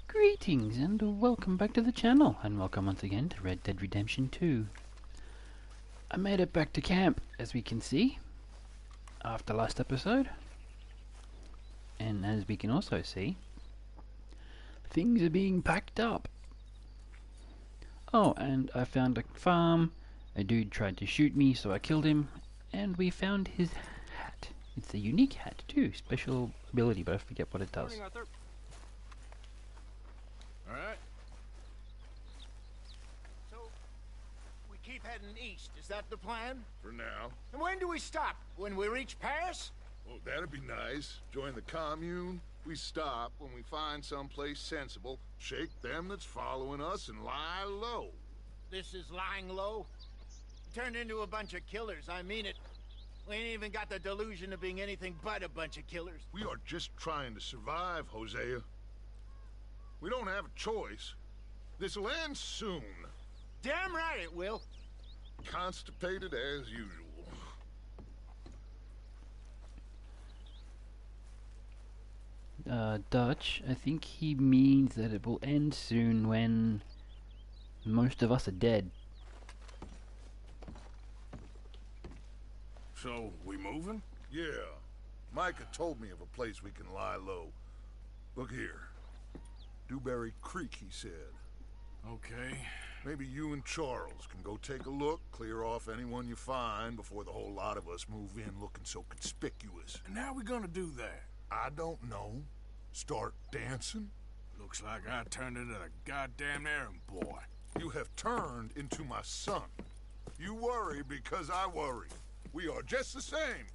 Greetings and welcome back to the channel, and welcome once again to Red Dead Redemption 2. I made it back to camp, as we can see, after last episode. And as we can also see, things are being packed up. Oh, and I found a farm. A dude tried to shoot me, so I killed him. And we found his hat. It's a unique hat too, special ability, but I forget what it does. Morning, Arthur. All right. So, we keep heading east, is that the plan? For now. And when do we stop? When we reach Paris? Well, that'd be nice. Join the commune. We stop when we find someplace sensible, shake them that's following us, and lie low. This is lying low? Turned into a bunch of killers, I mean it. We ain't even got the delusion of being anything but a bunch of killers. We are just trying to survive, Hosea. We don't have a choice. This'll end soon. Damn right it will. Constipated as usual. Dutch, I think he means that it will end soon when most of us are dead. So, we moving? Yeah. Micah told me of a place we can lie low. Look here. Dewberry Creek, he said. Okay. Maybe you and Charles can go take a look, clear off anyone you find before the whole lot of us move in looking so conspicuous. And how we gonna do that? I don't know. Start dancing? Looks like I turned into the goddamn errand boy. You have turned into my son. You worry because I worry. We are just the same.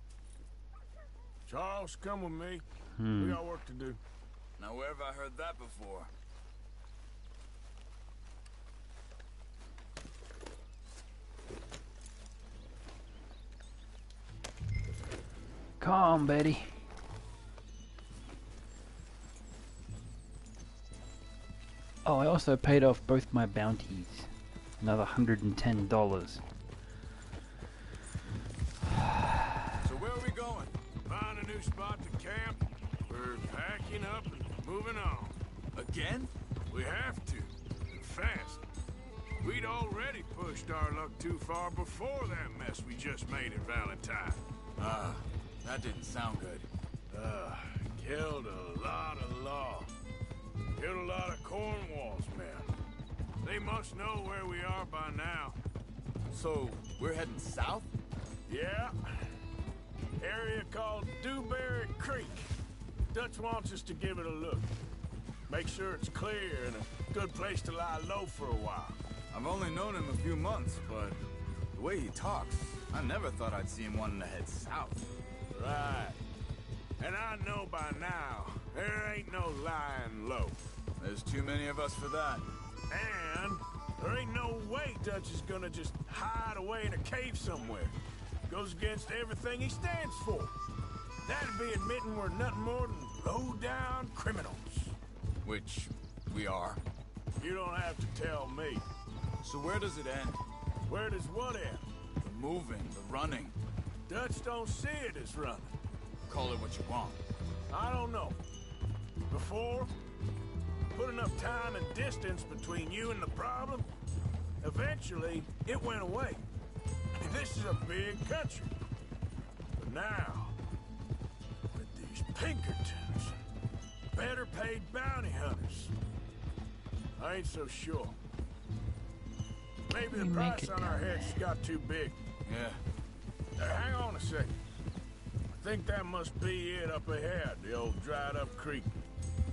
Charles, come with me. We got work to do. Now where have I heard that before? Come on, Betty. Oh, I also paid off both my bounties. Another $110. So where are we going? Find a new spot to camp. We're packing up and moving on. Again? We have to. And fast. We'd already pushed our luck too far before that mess we just made at Valentine. That didn't sound good. Killed a lot of law. Killed a lot of Cornwall's men. They must know where we are by now. So, we're heading south? Yeah. Area called Dewberry Creek. Dutch wants us to give it a look. Make sure it's clear and a good place to lie low for a while. I've only known him a few months, but the way he talks, I never thought I'd see him wanting to head south. Right. And I know by now, there ain't no lying low. There's too many of us for that. And there ain't no way Dutch is gonna just hide away in a cave somewhere. Goes against everything he stands for. That'd be admitting we're nothing more than low-down criminals. Which we are. You don't have to tell me. So where does it end? Where does what end? The moving, the running. Dutch don't see it as running. Call it what you want. I don't know. Before, put enough time and distance between you and the problem, eventually it went away. This is a big country. But now, with these Pinkertons, better paid bounty hunters, I ain't so sure. Maybe the price on our heads got too big. Yeah. Hang on a second. I think that must be it up ahead, the old dried up creek.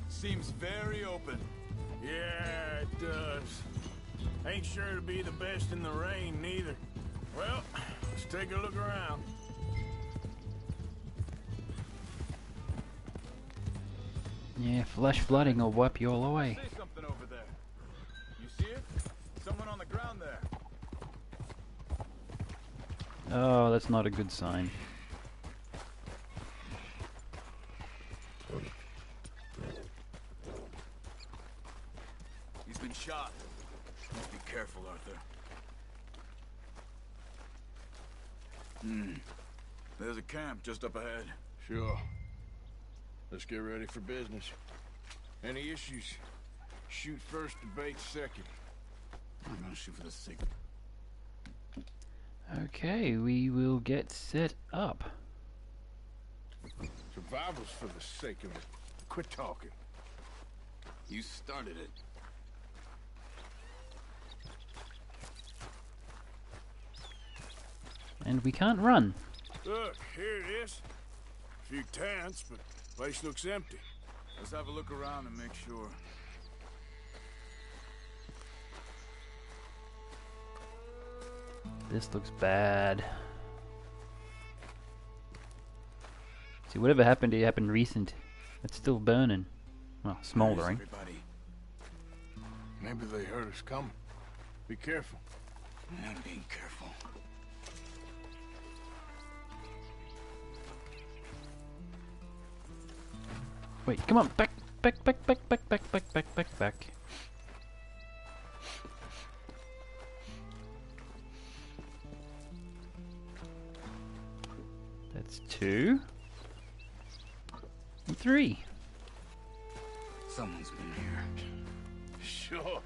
Seems very open. Yeah, it does. Ain't sure to be the best in the rain, neither. Well, let's take a look around. Yeah, flash flooding will wipe you all away. I see something over there. You see it? Someone on the ground there. Oh, that's not a good sign. He's been shot. Be careful, Arthur. There's a camp just up ahead. Sure. Let's get ready for business. Any issues? Shoot first, debate second. I'm gonna shoot for the sake. Okay, we will get set up. Survival's for the sake of it. Quit talking. You started it. And we can't run. Look, here it is. A few tents, but the place looks empty. Let's have a look around and make sure. This looks bad. See, whatever happened here happened recent. It's still burning. Well, smoldering. Where's everybody? Maybe they heard us coming. Be careful. I'm being careful. Wait, come on, back. That's 2. And 3. Someone's been here. Sure.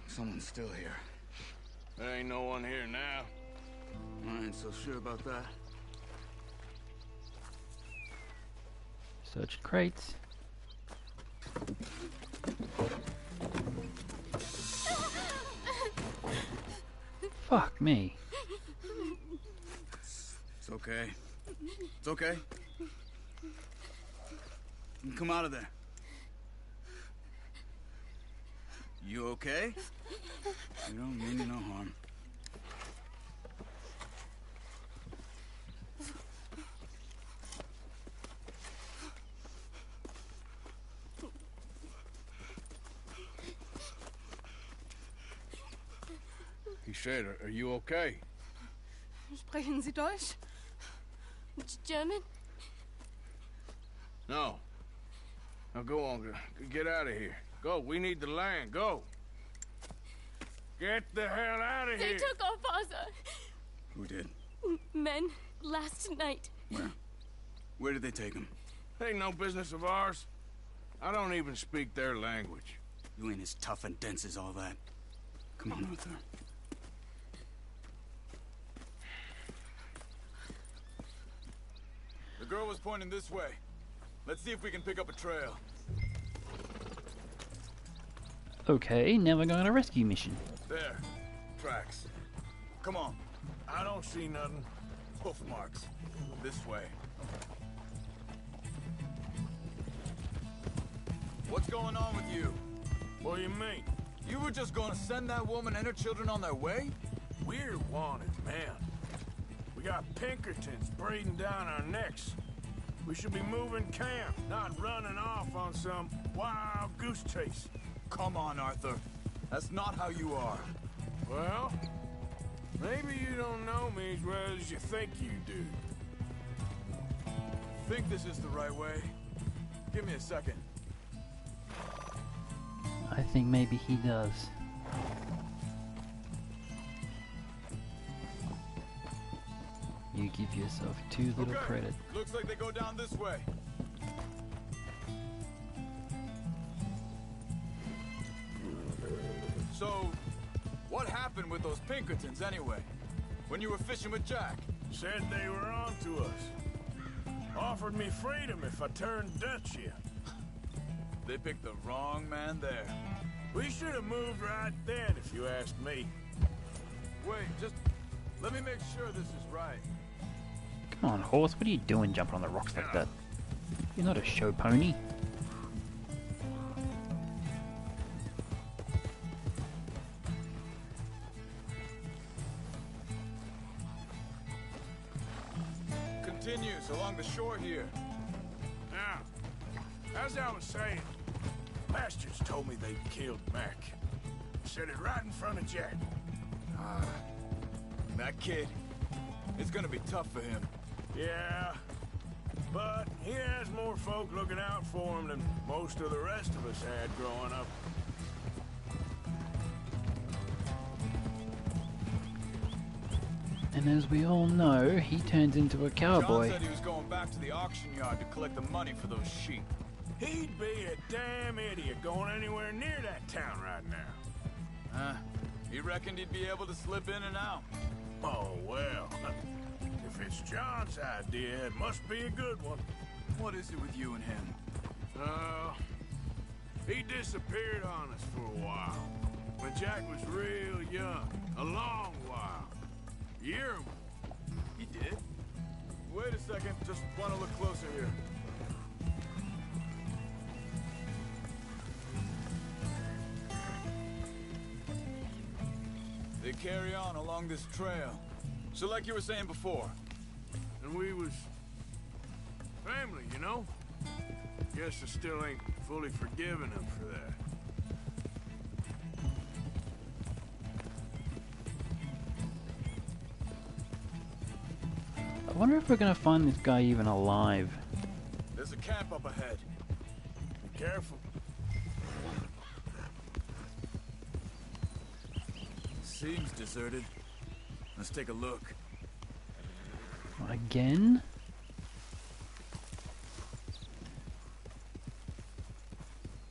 Someone's still here. There ain't no one here now. I ain't so sure about that. Search crates. Fuck me. It's okay. It's okay. You can come out of there. You okay? You don't mean you no harm. He said, are you okay? Sprechen Sie Deutsch? German? No. Now go on, get out of here. Go, we need the land, go. Get the hell out of They here. took our father. Who did? Men, last night. Where? Where did they take him? Ain't no business of ours. I don't even speak their language. You ain't as tough and dense as all that. Come on, Arthur. The girl was pointing this way. Let's see if we can pick up a trail. Okay, now we're going on a rescue mission. There. Tracks. Come on. I don't see nothing. Hoof marks. This way. What's going on with you? What do you mean? You were just going to send that woman and her children on their way? We're wanted, man. We got Pinkertons breathing down our necks. We should be moving camp, not running off on some wild goose chase. Come on, Arthur. That's not how you are. Well, maybe you don't know me as well as you think you do. Think this is the right way? Give me a second. I think maybe he does. You give yourself too little credit. Looks like they go down this way. So, what happened with those Pinkertons anyway? When you were fishing with Jack? Said they were on to us. Offered me freedom if I turned Dutch here. They picked the wrong man there. We should have moved right then, if you ask me. Wait, just let me make sure this is right. Come on, horse, what are you doing jumping on the rocks like that? You're not a show pony. Continues along the shore here. Now, as I was saying, bastards told me they killed Mac. Said it right in front of Jack. That kid, it's gonna be tough for him. Yeah, but he has more folk looking out for him than most of the rest of us had growing up. And as we all know, he turns into a cowboy. John said he was going back to the auction yard to collect the money for those sheep. He'd be a damn idiot going anywhere near that town right now. He reckoned he'd be able to slip in and out. Oh, well. If it's John's idea, it must be a good one. What is it with you and him? He disappeared on us for a while. When Jack was real young. A long while. A year or more. He did? Wait a second, just want to look closer here. They carry on along this trail. So like you were saying before. And we was... family, you know? Guess I still ain't fully forgiven him for that. I wonder if we're gonna find this guy even alive. There's a camp up ahead. Be careful. Seems deserted. Let's take a look. Again?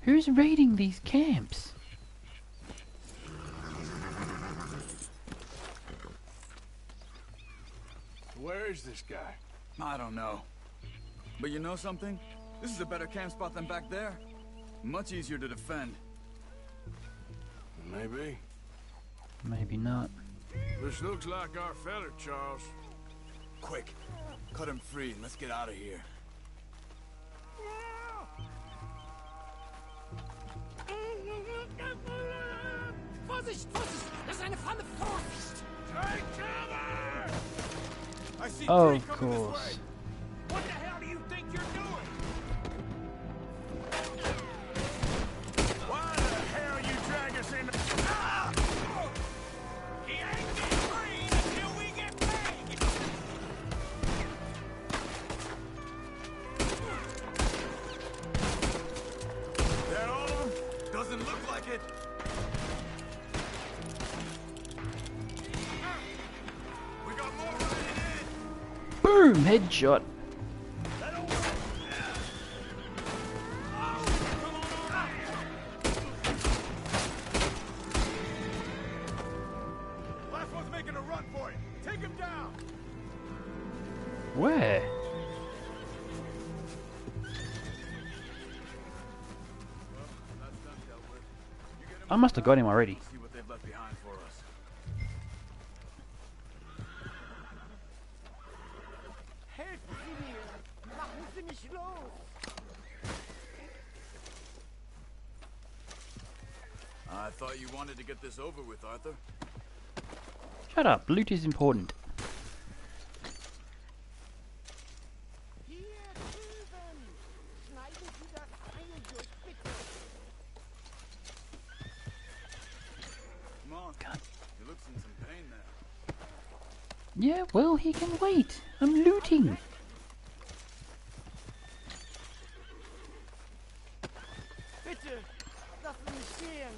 Who's raiding these camps? Where is this guy? I don't know. But you know something? This is a better camp spot than back there. Much easier to defend. Maybe. Maybe not. This looks like our feller, Charles. Quick, cut him free and let's get out of here. Vorsicht, Vorsicht! Das ist eine Falle! Vorsicht! Take cover! I see Oh, three of coming this course. way. What the hell do you think you're doing? Why the hell you drag us in? Ah! He ain't getting free until we get paid! That all of them? Doesn't look like it. We got more running in. Boom! Headshot. Last one's making a run for it. Take him down. Where? That's done dealt with. You get him I must have got him already. see what they've left behind for us. Helfen Sie mir! Machen Sie mich los! I thought you wanted to get this over with, Arthur. Shut up. Loot is important. Hier drüben! Schneiden Sie das Seil durch, bitte! Come on. God. He looks in some pain there. Yeah, well, he can wait. I'm looting. Bitte! Lassen Sie mich gehen!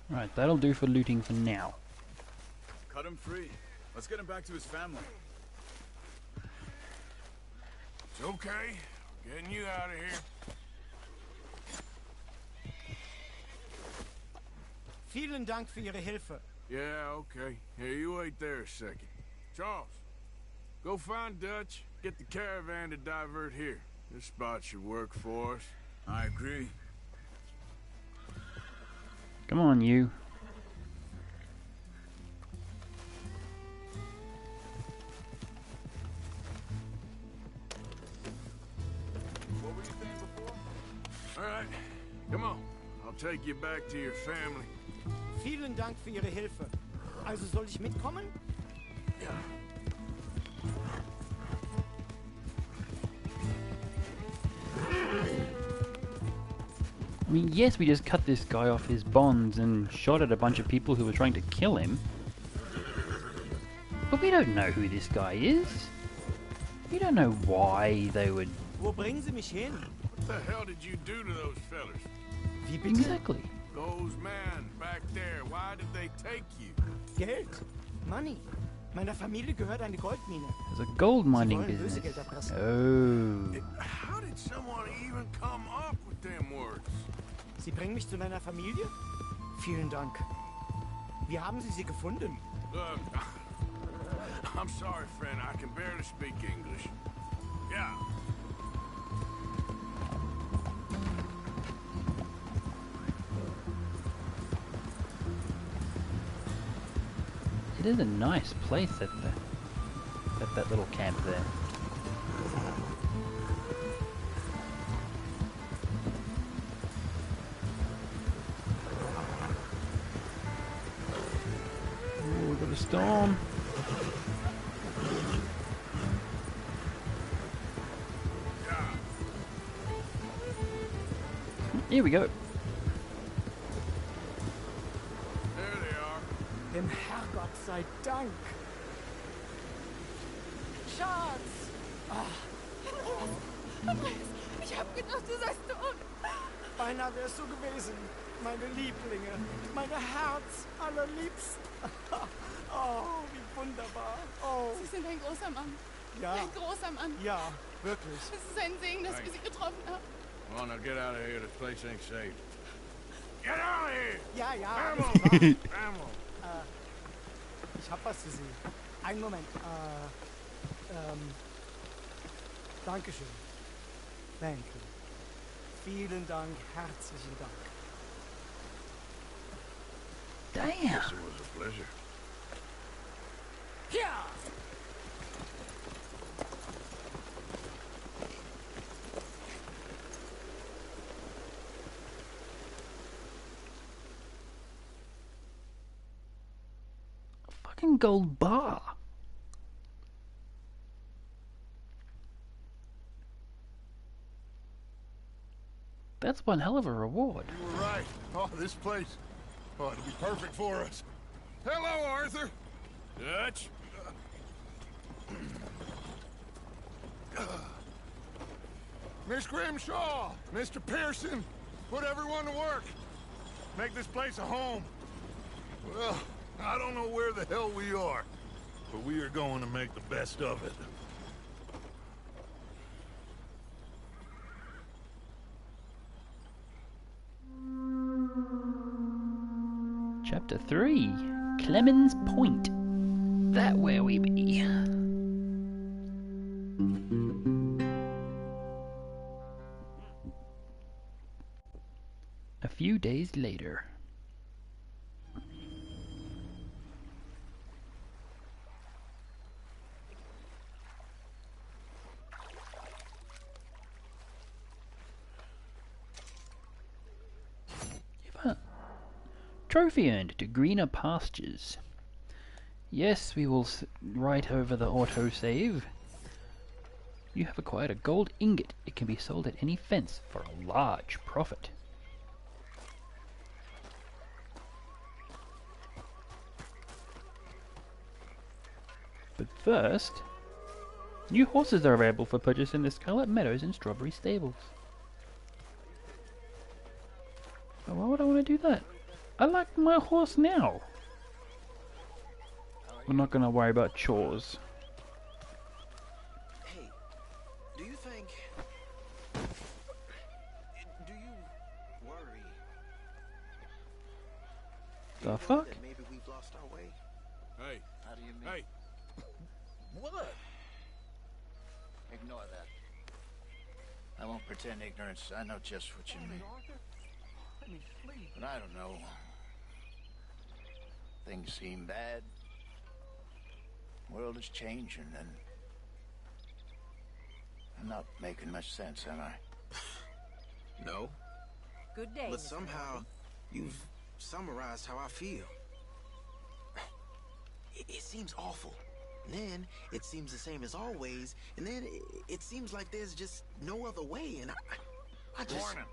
Right, that'll do for looting for now. Cut him free. Let's get him back to his family. It's okay. Getting you out of here. Vielen Dank für Ihre Hilfe. Yeah, okay. Here, you wait there a second. Charles, go find Dutch. Get the caravan to divert here. This spot should work for us. I agree. Come on, you. What were you saying before? All right, come on. I'll take you back to your family. Vielen Dank für Ihre Hilfe. Also soll ich mitkommen? Yeah. I mean, yes, we just cut this guy off his bonds and shot at a bunch of people who were trying to kill him. But we don't know who this guy is. We don't know why they would... Wo bringen Sie mich hin? What the hell did you do to those fellers? Wie bitte? Exactly. Those men back there, why did they take you? Geld. Money. Meiner Familie gehört eine Goldmine. There's a gold mining wollen business. Lösegeld erpressen. Oh. How did someone even come up with them words? Sie bringen mich zu meiner Familie? Vielen Dank. Wie haben Sie gefunden? Look, I'm sorry, friend. I can barely speak English. Yeah. It is a nice place at that little camp there. Oh, we've got a storm. Here we go. There they are. Dem Herrgott sei Dank. Schatz! Andreas, ich hab gedacht, du seist tot. Beinahe wärst du gewesen. Meine Lieblinge. Meine Herz allerliebsten. Oh, wie wunderbar. Oh, Sie sind ein großer Mann. ja. Ein großer Mann. Ja, wirklich. Es ist ein Segen, dass wir Sie getroffen haben. Come on, now get out of here. This place ain't safe. Get out of here! Ja, ja. Ammo! ist wahr. Ammo! Ich hab was für Sie. Einen Moment. Dankeschön. Thank you. Vielen Dank, herzlichen Dank. Damn. Yes, it was a pleasure. Ja! Fucking gold bar. That's one hell of a reward. You were right. Oh, this place. Oh, it'll be perfect for us. Hello, Arthur. Dutch? Miss Grimshaw, Mr. Pearson, put everyone to work. Make this place a home. Well, I don't know where the hell we are, but we are going to make the best of it. Chapter 3. Clemens Point. That where we be. A few days later. Trophy earned to greener pastures. Yes, we will write over the autosave. You have acquired a gold ingot. It can be sold at any fence for a large profit. But first, new horses are available for purchase in the Scarlet Meadows and Strawberry Stables. But why would I want to do that? I like my horse now. We're not gonna worry about chores. Hey, do you think... Do you worry? Do The you fuck? worry that maybe we've lost our way? Hey, How do you mean? hey. What? Ignore that. I won't pretend ignorance. I know just what you mean. But I don't know. Things seem bad. World is changing, and I'm not making much sense, am I? No, Good day. but Mr. somehow Murphy. you've summarized how I feel. It seems awful. And then it seems the same as always, and then it seems like there's just no other way, and I just... Morning.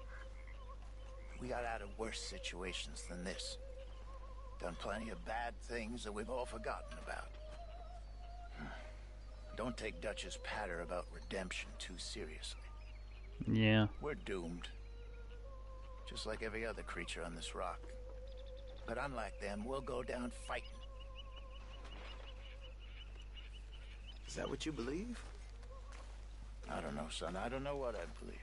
We got out of worse situations than this. Done plenty of bad things that we've all forgotten about. Don't take Dutch's patter about redemption too seriously. Yeah. We're doomed. Just like every other creature on this rock. But unlike them, we'll go down fighting. Is that what you believe? I don't know, son. I don't know what I believe.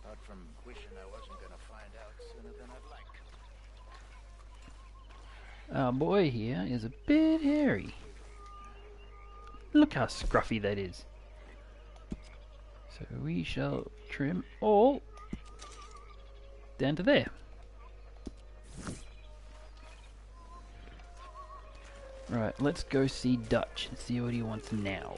Apart from wishing I wasn't gonna find out sooner than I'd like. Our boy here is a bit hairy. Look how scruffy that is. So we shall trim all down to there. Right, let's go see Dutch and see what he wants now.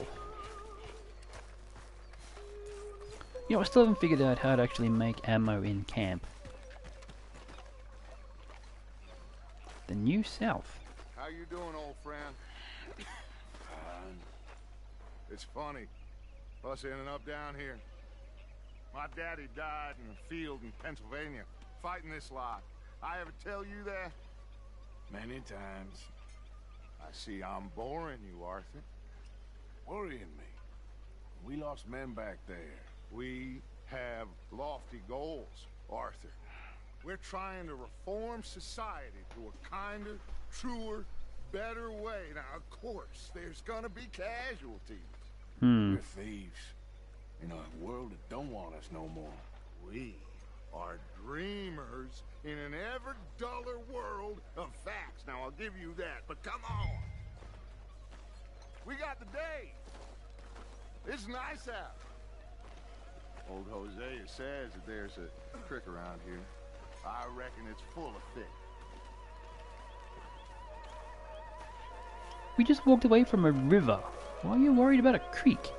You know, I still haven't figured out how to actually make ammo in camp. The New South. How you doing, old friend? It's funny, us ending up down here. My daddy died in a field in Pennsylvania, fighting this lot. I ever tell you that? Many times. I see I'm boring you, Arthur. Worrying me. We lost men back there. We have lofty goals, Arthur. We're trying to reform society to a kinder, truer, better way. Now, of course, there's gonna be casualties. We're thieves. In a world that don't want us no more. We are dreamers in an ever duller world of facts. Now, I'll give you that, but come on. We got the day. It's nice out. Old Hosea says that there's a creek around here. I reckon it's full of fish. We just walked away from a river. Why are you worried about a creek?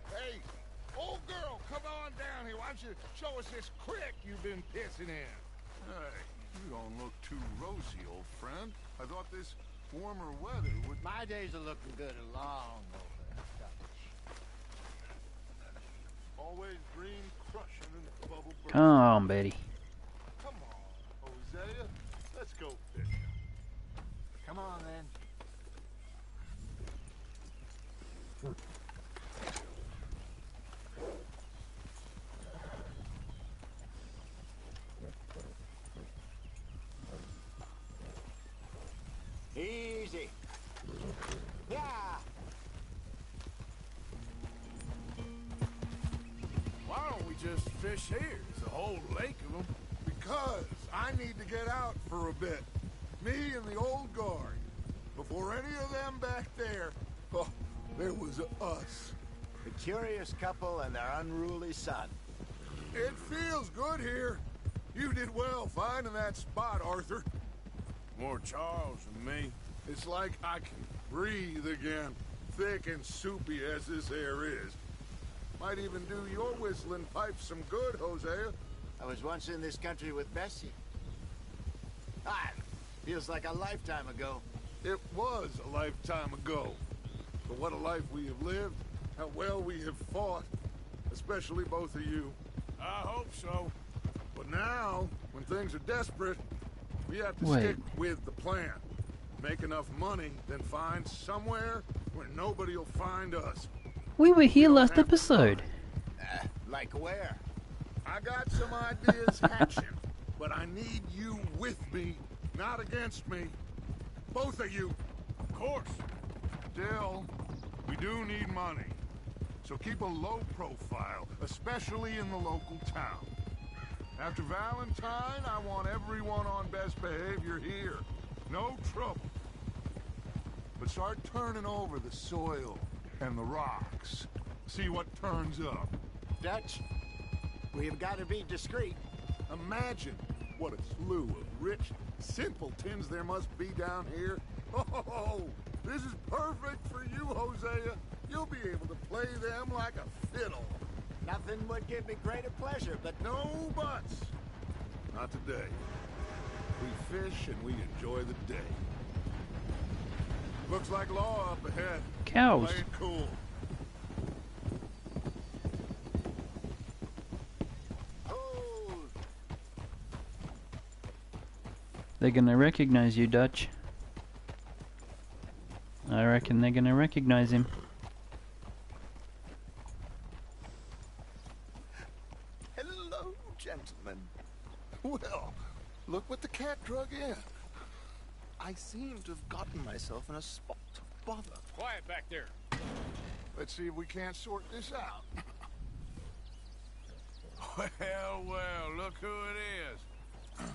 Hey, old girl, come on down here. Why don't you show us this creek you've been pissing in? Hey, you don't look too rosy, old friend. I thought this warmer weather would... My days are looking good along over. Always dream crushing in the bubble burst. Come on, Betty. Come on, Hosea. Let's go fishing. Come on, then. Easy. Yeah. Why don't we just fish here? There's a whole lake of them. Because I need to get out for a bit. Me and the old guard. Before any of them back there, oh, there was us. The curious couple and their unruly son. It feels good here. You did well finding that spot, Arthur. More Charles than me. It's like I can breathe again, thick and soupy as this air is. Might even do your whistling pipes some good, Hosea. I was once in this country with Bessie. Ah, feels like a lifetime ago. It was a lifetime ago. But what a life we have lived, how well we have fought, especially both of you. I hope so. But now, when things are desperate, we have to Wait. stick with the plan. Make enough money, then find somewhere where nobody will find us. We were here last episode. Like where? I got some ideas hatching, but I need you with me, not against me. Both of you. Of course. Still, we do need money. So keep a low profile, especially in the local town. After Valentine, I want everyone on best behavior here. No trouble. But start turning over the soil and the rocks. See what turns up. Dutch, we've got to be discreet. Imagine what a slew of rich simpletons there must be down here. Oh, this is perfect for you, Hosea. You'll be able to play them like a fiddle. Nothing would give me greater pleasure, but No buts. Not today. We fish and we enjoy the day. Looks like law up ahead. Cows. Play it cool. hold. They're gonna recognize you, Dutch. I reckon they're gonna recognize him. Look what the cat drug in. I seem to have gotten myself in a spot of bother. Quiet back there. Let's see if we can't sort this out. Well, look who it is.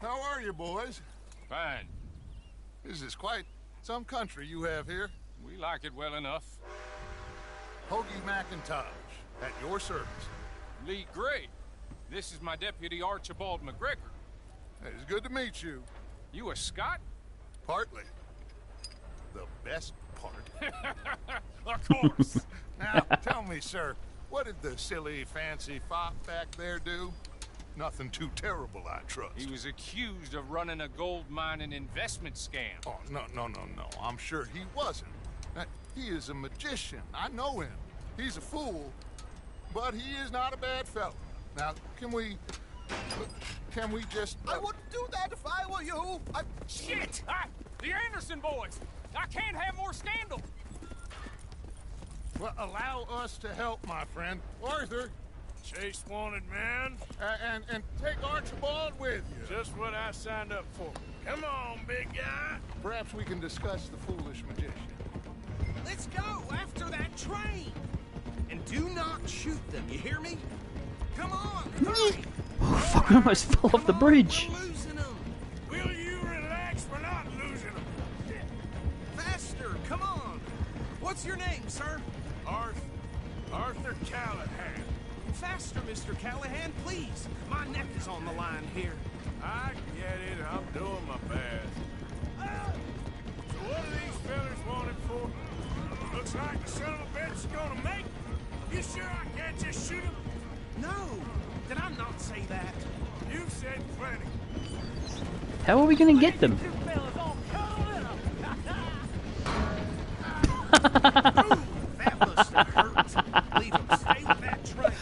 How are you, boys? Fine. This is quite some country you have here. We like it well enough. Hoagie McIntosh, at your service. Lee Gray. This is my deputy Archibald McGregor. It's good to meet you. You a Scot? Partly. The best part. Of course. Now, tell me, sir, what did the silly, fancy fop back there do? Nothing too terrible, I trust. He was accused of running a gold mining investment scam. Oh, no. I'm sure he wasn't. He is a magician. I know him. He's a fool, but he is not a bad fellow. Now, can we just... I wouldn't do that if I were you. Shit! The Anderson boys! I can't have more scandal! Well, allow us to help, my friend. Arthur, Chase wanted man. and take Archibald with you. Just what I signed up for. Come on, big guy. Perhaps we can discuss the foolish magician. Let's go after that train. And do not shoot them, you hear me? Come on, hurry. Oh, fuck, I almost fell off the bridge. We're losing them. Will you relax? We're not losing them. Faster, come on. What's your name, sir? Arthur Callahan. Faster, Mr. Callahan, please. My neck is on the line here. I get it. I'm doing my best. So what are these fellas wanted for? Looks like the son of a bitch is gonna make. You sure I can't just shoot him? No, did I not say that? You've said plenty. How are we gonna get them? That must have hurt. Leave them. Stay with that train.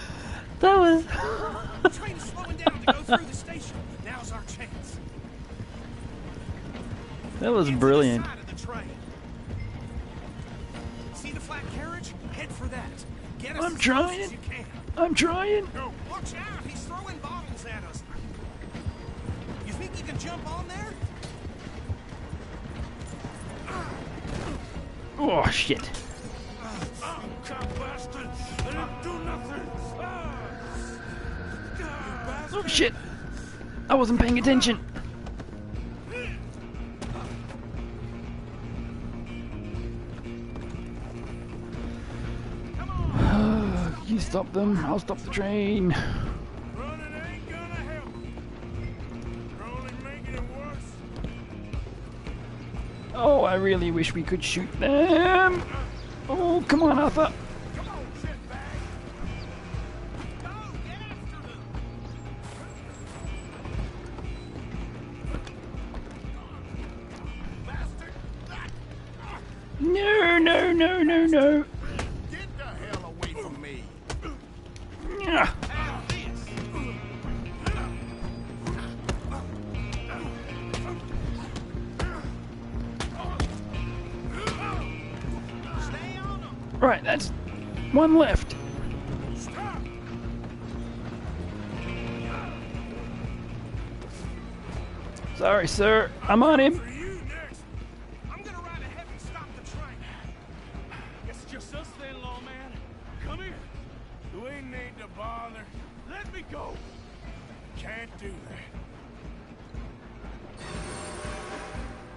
That was... The train is slowing down to go through the station. Now's our chance. That was Get to brilliant. the side of the train. See the flat carriage? Head for that. Get us I'm as trying. close as you can. I'm trying. Watch out! He's throwing bottles at us. You think you can jump on there? Oh, shit. Bastard! I didn't do nothing! Oh, shit. I wasn't paying attention. You stop them, I'll stop the train. Running ain't gonna help. You're only making it worse. Oh, I really wish we could shoot them. Oh, come on, Arthur. Come on, shitbag! Go! Get after them! Bastard! No. Get the hell away from me! Yeah. Have this! Stay on them! Right, that's one left. Stop! Sorry, sir. I'm on him. For you next! I'm gonna ride ahead and stop the train. Guess it's just us then, lawman. Come here. We need to bother. Let me go. Can't do that.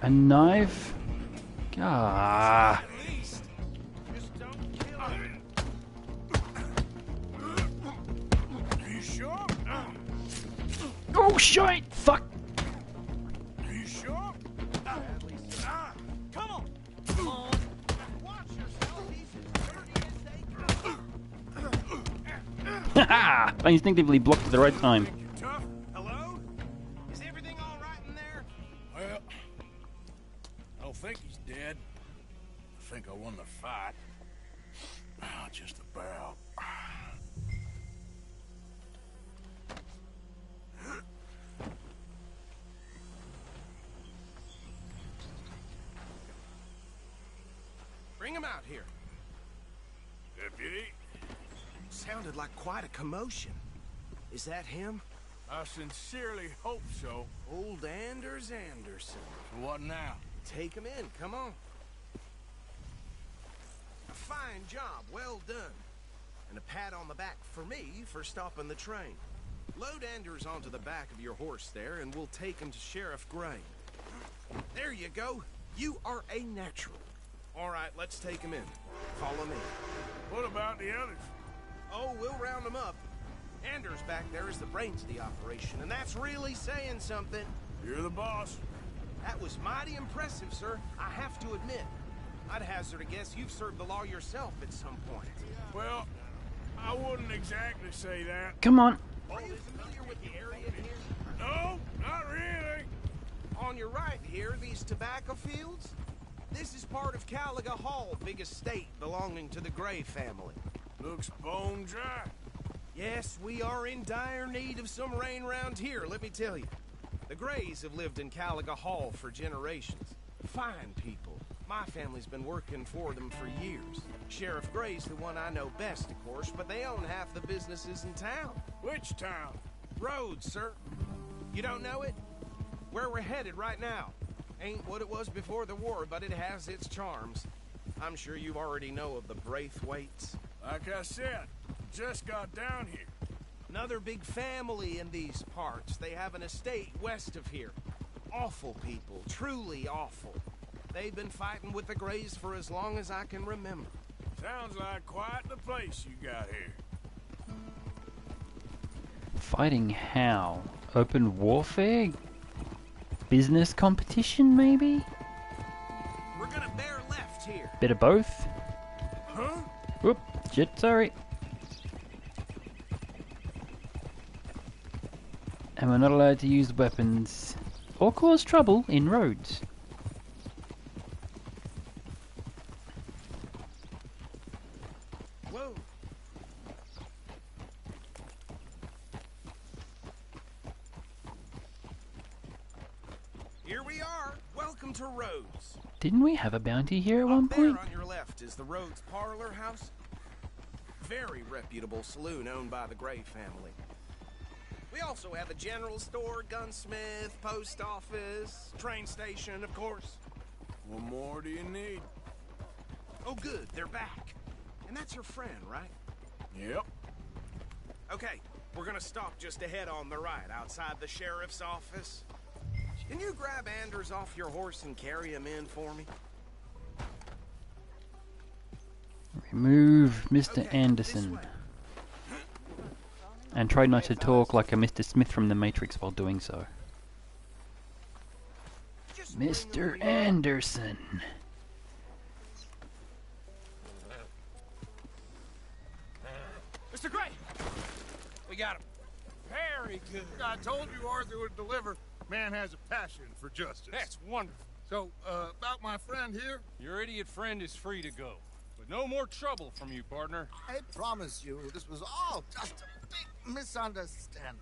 A knife? Ah. At least. Just don't kill him. Are you sure? Oh, shit. Fuck. Are you sure? Come on! Come on! Watch yourself, he's as dirty as they come. Haha. I instinctively blocked at the right time. Think you're tough? Hello? Is everything all right in there? Well, I don't think he's dead. I think I won the fight. Just about. Bring him out here. Deputy? Sounded like quite a commotion. Is that him? I sincerely hope so. Old Anders Anderson. What now? Take him in, come on. A fine job, well done. And a pat on the back for me for stopping the train. Load Anders onto the back of your horse there, and we'll take him to Sheriff Gray. There you go. You are a natural. All right, let's take him in. Follow me. What about the others? Oh, we'll round them up. Anders back there is the brains of the operation, and that's really saying something. You're the boss. That was mighty impressive, sir. I have to admit. I'd hazard a guess you've served the law yourself at some point. Well, I wouldn't exactly say that. Come on. Are you familiar with the area here? No, not really. On your right here, these tobacco fields? This is part of Caliga Hall, big estate belonging to the Gray family. Looks bone dry. Yes, we are in dire need of some rain round here, let me tell you. The Grays have lived in Caliga Hall for generations. Fine people. My family's been working for them for years. Sheriff Gray's the one I know best, of course, but they own half the businesses in town. Which town? Rhodes, sir. You don't know it? Where we're headed right now. Ain't what it was before the war, but it has its charms. I'm sure you already know of the Braithwaites. Like I said, just got down here. Another big family in these parts. They have an estate west of here. Awful people, truly awful. They've been fighting with the Grays for as long as I can remember. Sounds like quite the place you got here. Fighting how? Open warfare? Business competition, maybe? We're gonna bear left here. Bit of both? Huh? Whoop, shit, sorry. And we're not allowed to use weapons or cause trouble in roads. Whoa. Here we are. Welcome to Rhodes. Didn't we have a bounty here at one Up there point? on your left is the Rhodes Parlor House. Very reputable saloon owned by the Gray family. We also have a general store, gunsmith, post office, train station, of course. What more do you need? Oh, good, they're back. And that's your friend, right? Yep. Okay, we're gonna stop just ahead on the right, outside the sheriff's office. Can you grab Anders off your horse and carry him in for me? Remove Mr. Okay, Anderson. this way. And try not to talk like a Mr. Smith from the Matrix while doing so. Just bring him Mr. over. Anderson. Mr. Gray! We got him. Very good. I told you Arthur would deliver. Man has a passion for justice. That's wonderful. So, about my friend here? Your idiot friend is free to go. But no more trouble from you, partner. I promise you, this was all just a big misunderstanding.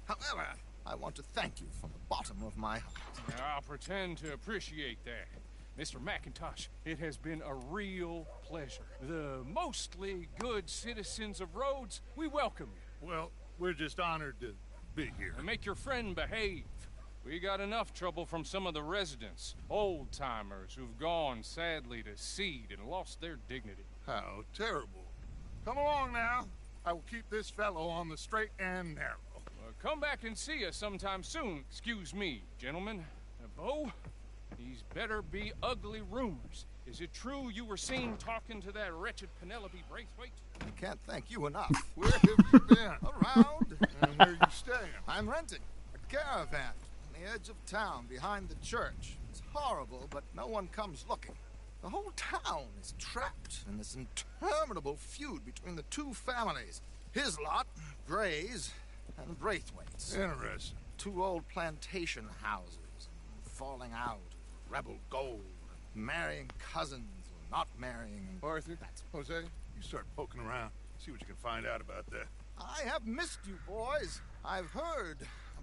However, I want to thank you from the bottom of my heart. I'll pretend to appreciate that. Mr. McIntosh, it has been a real pleasure. The mostly good citizens of Rhodes, we welcome you. Well, we're just honored to be here. And make your friend behave. We got enough trouble from some of the residents, old-timers who've gone, sadly, to seed and lost their dignity. How terrible. Come along now. I will keep this fellow on the straight and narrow. Come back and see us sometime soon. Excuse me, gentlemen. Bo, these better be ugly rumors. Is it true you were seen talking to that wretched Penelope Braithwaite? I can't thank you enough. Where have you been? Around. And where are you staying? I'm renting a caravan on the edge of town behind the church. It's horrible, but no one comes looking. The whole town is trapped in this interminable feud between the two families. His lot, Gray's, and Braithwaite's. Interesting. Two old plantation houses, falling out, rebel gold, marrying cousins, or not marrying. Arthur, Jose, you start poking around. See what you can find out about that. I have missed you, boys. I've heard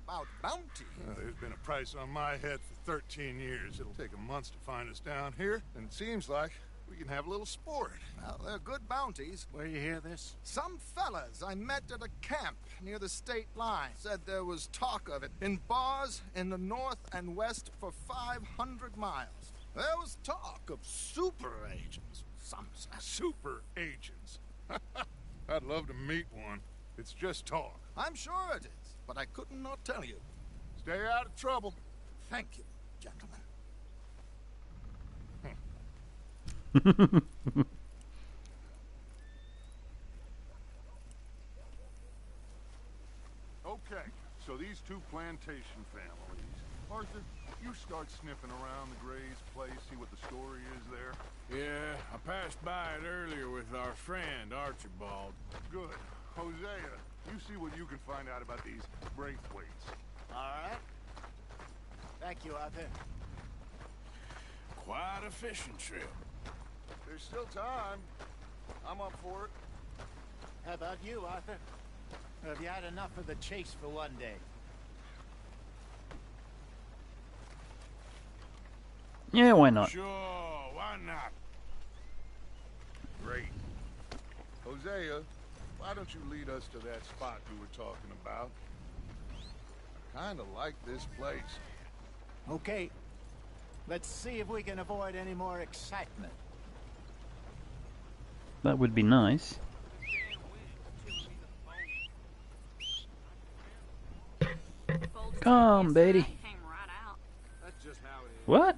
about bounty. There's been a price on my head for 13 years. It'll take a month to find us down here, and it seems like We can have a little sport. Now, they're good bounties. Where you hear this? Some fellas I met at a camp near the state line said there was talk of it in bars in the north and west for 500 miles. There was talk of super agents. Some Super agents. I'd love to meet one. It's just talk. I'm sure it is, but I couldn't not tell you. Stay out of trouble. Thank you, gentlemen. Okay, so these two plantation families. Arthur, you start sniffing around the Gray's place, see what the story is there. Yeah, I passed by it earlier with our friend, Archibald. Good. Hosea, you see what you can find out about these Braithwaites. All right. Thank you, Arthur. Quite a fishing trip. There's still time. I'm up for it. How about you, Arthur? Or have you had enough of the chase for one day? Yeah, why not? Sure, why not? Great. Hosea, why don't you lead us to that spot we were talking about? I kinda like this place. Okay. Let's see if we can avoid any more excitement. That would be nice. Come, Betty. That's just how it is. What?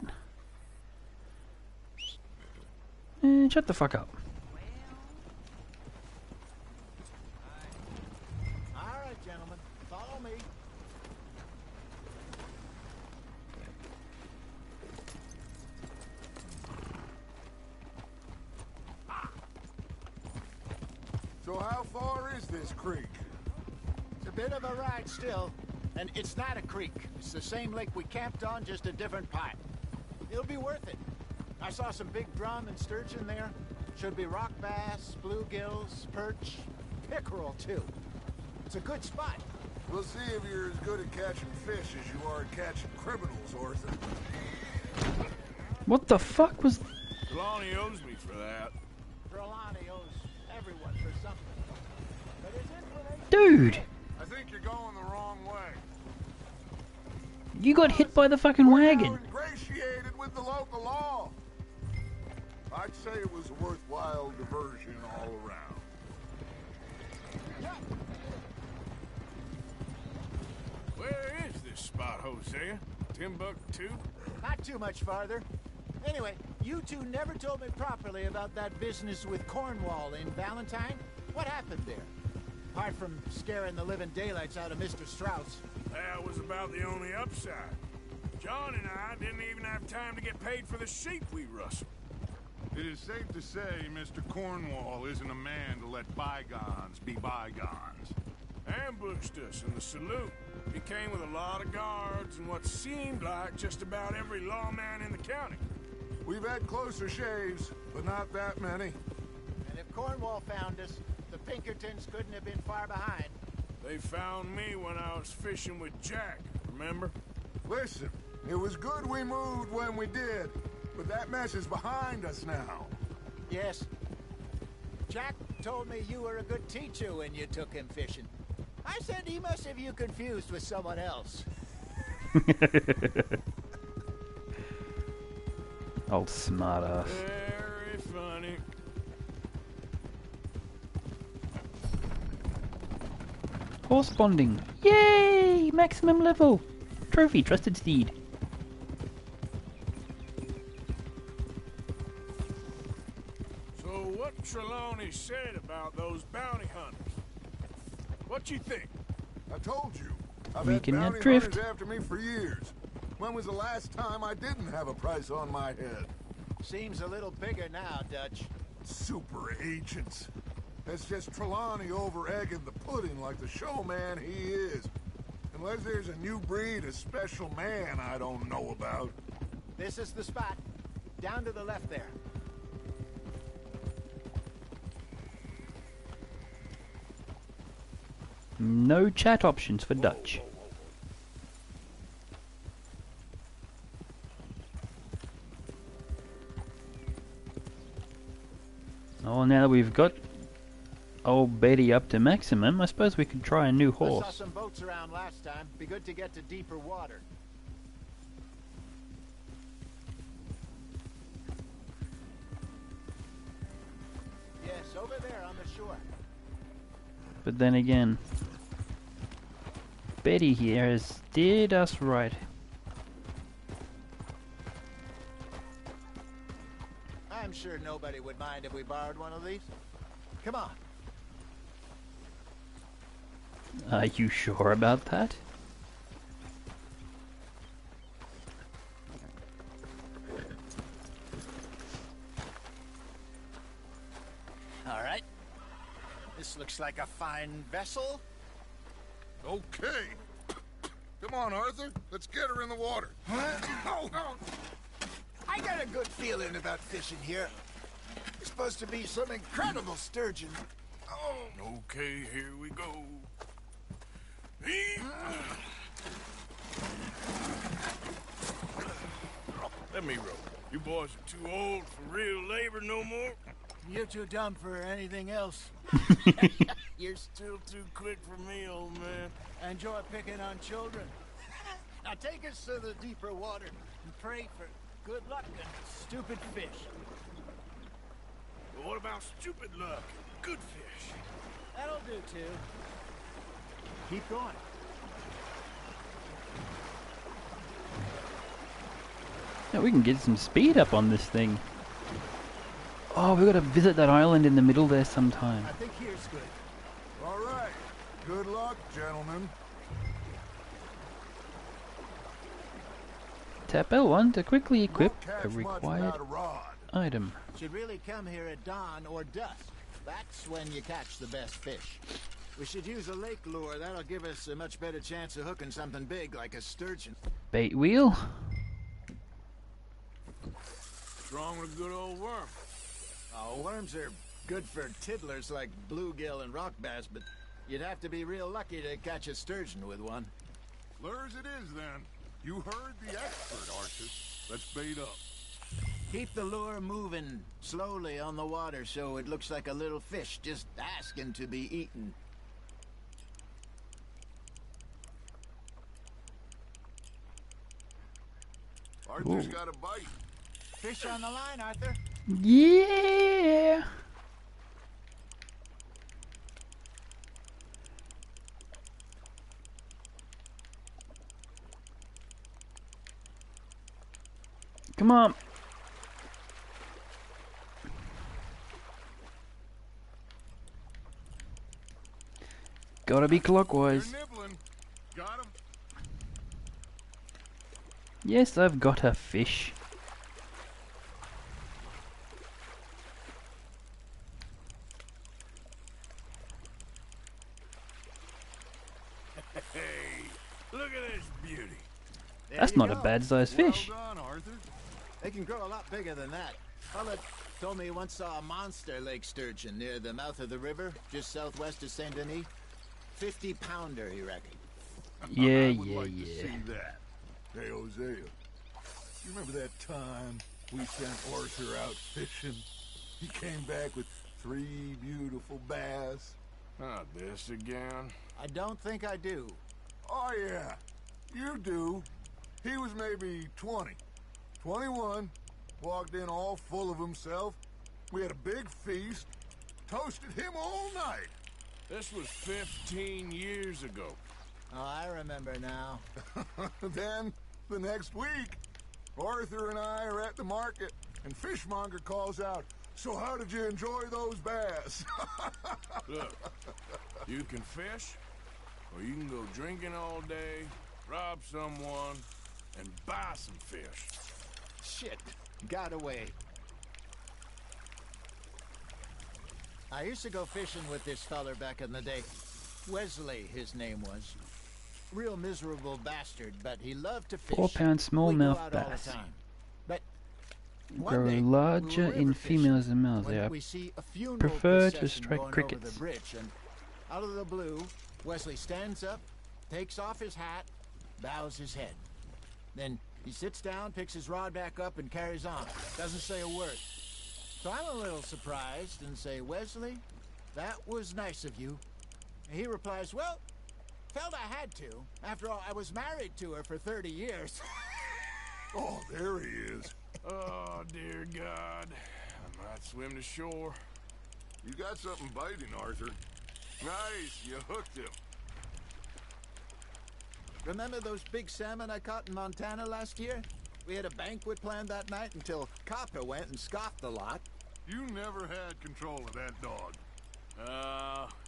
Shut the fuck up. All right, gentlemen. Follow me. So how far is this creek? It's a bit of a ride still. And it's not a creek. It's the same lake we camped on, just a different part. It'll be worth it. I saw some big drum and sturgeon there. Should be rock bass, bluegills, perch, pickerel too. It's a good spot. We'll see if you're as good at catching fish as you are at catching criminals, Arthur. What the fuck was... Trelawney owes me for that. Trelawney owes everyone for something. But his inclination... Dude! I think you're going the wrong way. You got hit by the fucking wagon. We're ingratiated with the local law. I'd say it was a worthwhile diversion all around. Yeah. Where is this spot, Hosea? Timbuktu? Not too much farther. Anyway, you two never told me properly about that business with Cornwall in Valentine. What happened there? Apart from scaring the living daylights out of Mr. Strauss. That was about the only upside. John and I didn't even have time to get paid for the sheep we rustled. It is safe to say Mr. Cornwall isn't a man to let bygones be bygones. Ambushed us in the saloon. He came with a lot of guards and what seemed like just about every lawman in the county. We've had closer shaves, but not that many. And if Cornwall found us, the Pinkertons couldn't have been far behind. They found me when I was fishing with Jack, remember? Listen, it was good we moved when we did, but that mess is behind us now. Yes. Jack told me you were a good teacher when you took him fishing. I said he must have you confused with someone else. Old smartass. Very funny. Horse bonding. Yay! Maximum level. Trophy, trusted steed. So what Trelawney said about those bounty hunters? What you think? I told you. I've We had can bounty drift. hunters after me for years. When was the last time I didn't have a price on my head? Seems a little bigger now, Dutch. Super agents. That's just Trelawney over-egging the pudding like the showman he is. Unless there's a new breed of special man I don't know about. This is the spot. Down to the left there. No chat options for Dutch. Oh, now that we've got old Betty up to maximum, I suppose we could try a new I saw horse. some boats around last time. Be good to get to deeper water. Yes, over there on the shore. But then again, Betty here has steered us right. I'm sure nobody would mind if we borrowed one of these. Come on. Are you sure about that? All right. This looks like a fine vessel. Okay. Come on, Arthur. Let's get her in the water. I got a good feeling about fishing here. It's supposed to be some incredible sturgeon. Okay, here we go. Let me row. You boys are too old for real labor no more. You're too dumb for anything else. You're still too quick for me, old man. I enjoy picking on children. Now take us to the deeper water and pray for good luck and stupid fish. But what about stupid luck and good fish? That'll do too. Keep going. Yeah, we can get some speed up on this thing. Oh, we've got to visit that island in the middle there sometime. I think here's good. All right. Good luck, gentlemen. Tap L1 to quickly equip Won't catch a much required without a rod. item. Should really come here at dawn or dusk. That's when you catch the best fish. We should use a lake lure. That'll give us a much better chance of hooking something big like a sturgeon. Bait wheel. Strong with a good old worm. Oh, worms are good for tiddlers like bluegill and rock bass, but you'd have to be real lucky to catch a sturgeon with one. Lures it is, then. You heard the expert, Arthur. Let's bait up. Keep the lure moving slowly on the water so it looks like a little fish just asking to be eaten. Arthur's got a bite. Fish on the line, Arthur. Yeah. Come on. Gotta be clockwise. You're nibbling. Got him. Yes, I've got a fish. Hey, look at this beauty. There That's you not a go. bad sized fish. Well done, Arthur. They can grow a lot bigger than that. Fella told me he once saw a monster lake sturgeon near the mouth of the river, just southwest of Saint Denis. 50-pounder, he reckoned. Yeah, I would yeah, like to yeah. see that. Hey, Hosea, you remember that time we sent Arthur out fishing? He came back with 3 beautiful bass. Not this again. I don't think I do. Oh, yeah, you do. He was maybe 20, 21, walked in all full of himself. We had a big feast, toasted him all night. This was 15 years ago. Oh, I remember now. Then, the next week, Arthur and I are at the market, and Fishmonger calls out, "So how did you enjoy those bass?" Look, you can fish, or you can go drinking all day, rob someone, and buy some fish. Shit, got away. I used to go fishing with this feller back in the day. Wesley, his name was. Real miserable bastard, but he loved to fish. 4-pound We'd go smallmouth out all the bass. time. But one Grow day, larger we were in river fishing females than males. when They are we see a funeral prefer to procession strike going crickets. over the bridge, and out of the blue, Wesley stands up, takes off his hat, bows his head. Then he sits down, picks his rod back up, and carries on. Doesn't say a word. So I'm a little surprised and say, Wesley, that was nice of you. And he replies, well, felt I had to. After all, I was married to her for 30 years. Oh, there he is. Oh, dear God. I might swim to shore. You got something biting, Arthur. Nice, you hooked him. Remember those big salmon I caught in Montana last year? We had a banquet planned that night until Copper went and scoffed a lot. You never had control of that dog.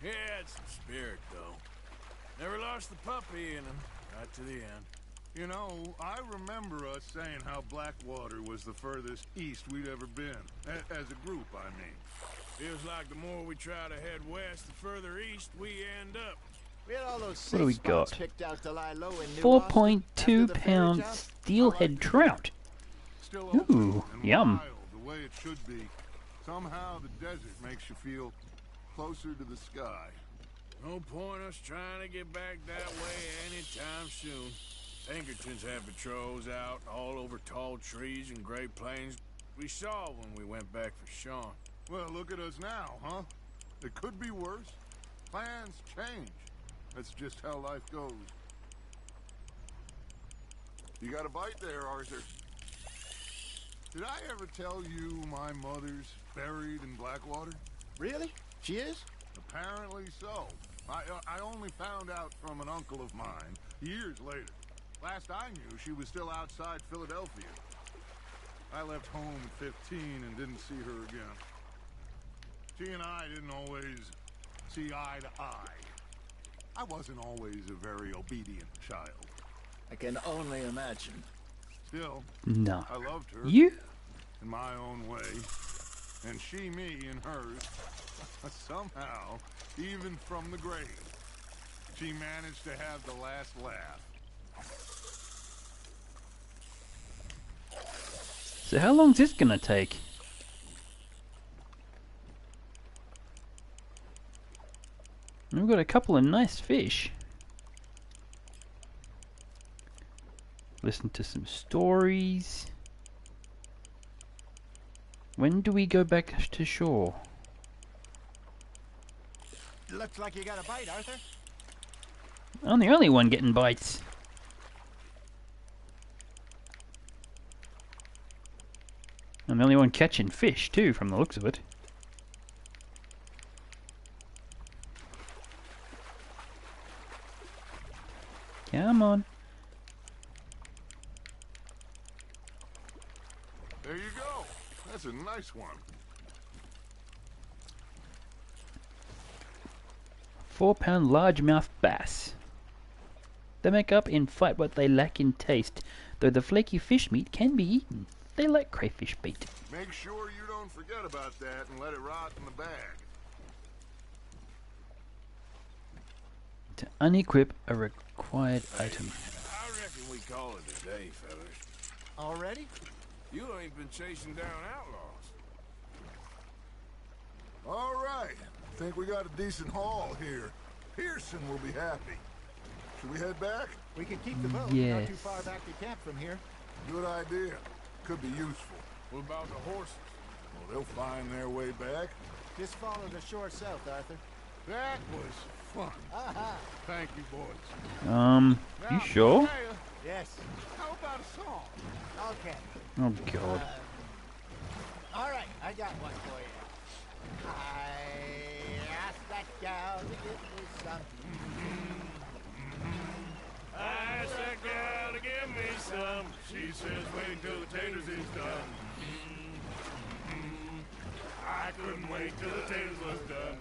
He had some spirit, though. Never lost the puppy in him, right to the end. You know, I remember us saying how Blackwater was the furthest east we'd ever been. As a group, I mean. Feels like the more we try to head west, the further east we end up. We had all those What do we safe spots got? picked out to lie low in New 4.2 Austin after the ferry pound job. steelhead trout. Still Ooh, open and yum. wild, the way it should be. Somehow the desert makes you feel closer to the sky. No point us trying to get back that way anytime soon. Pinkertons have patrols out all over tall trees and Great Plains. We saw when we went back for Sean. Well, look at us now, huh? It could be worse. Plans change. That's just how life goes. You got a bite there, Arthur. Did I ever tell you my mother's buried in Blackwater? Really? She is? Apparently so. I only found out from an uncle of mine years later. Last I knew, she was still outside Philadelphia. I left home at 15 and didn't see her again. She and I didn't always see eye to eye. I wasn't always a very obedient child. I can only imagine. Still, No. I loved her You? in my own way, and she me in hers. Somehow, even from the grave, she managed to have the last laugh. So how long's this gonna take? We've got a couple of nice fish. Listen to some stories. When do we go back to shore? Looks like you got a bite, Arthur. I'm the only one getting bites. I'm the only one catching fish too, from the looks of it. Come on. There you go. That's a nice one. 4-pound largemouth bass. They make up in fight what they lack in taste, though the flaky fish meat can be eaten. They like crayfish bait. Make sure you don't forget about that and let it rot in the bag. To unequip a required item. I reckon we call it a day, fellas. Already? You ain't been chasing down outlaws. All right. Think we got a decent haul here. Pearson will be happy. Should we head back? We can keep the boat. Yes. Not too far back to camp from here. Good idea. Could be useful. What about the horses? Well, they'll find their way back. Just follow the shore south, Arthur. That was fun. Thank you, boys. You Now, sure? Isaiah, Yes. how about a song? Okay. Oh god. All right, I got one for you. I asked that gal to give me some. I asked that gal to give me some. She says wait till the taters is done. I couldn't wait till the taters was done.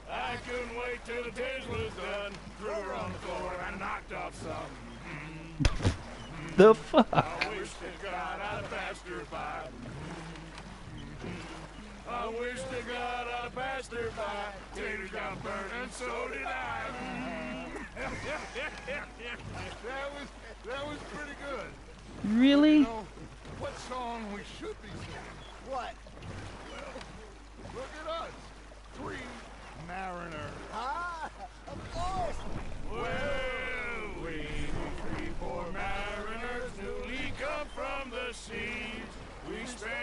I couldn't wait till the taters was done. Threw her on the floor and knocked off some. The fuck? I wish to God I'd have passed her by. I wish to God I'd have passed her by. Taters got burned and so did I. That was pretty good. Really? You know, what song we should be singing? What? Look at us. 3 mariners. Ah, of course. Well, we 3 poor mariners newly come from the seas. We spent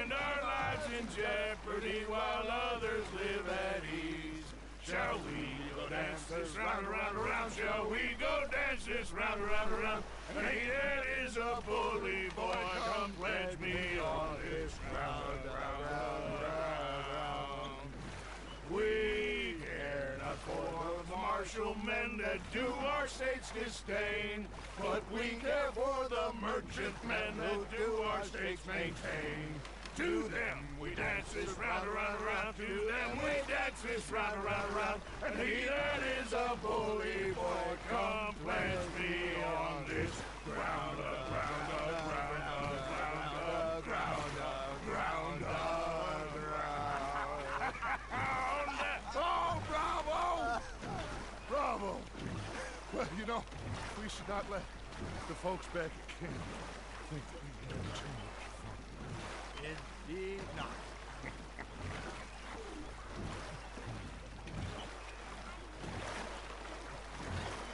in jeopardy while others live at ease. Shall we go dance this round, around, around? Shall we go dance this round, around, around? And he that is a bully boy, come pledge me on this round, round, round, round. We care not for the martial men that do our state's disdain, but we care for the merchant men that do our state's maintain. To them we dance this round, around, around. To them we dance this round, around, around. And he that is a bully boy, come pledge me on this ground, ground, ground, ground, ground, ground, ground. Oh, bravo! Bravo! Well, you know, we should not let the folks back at camp think that we've been too much fun. It did not.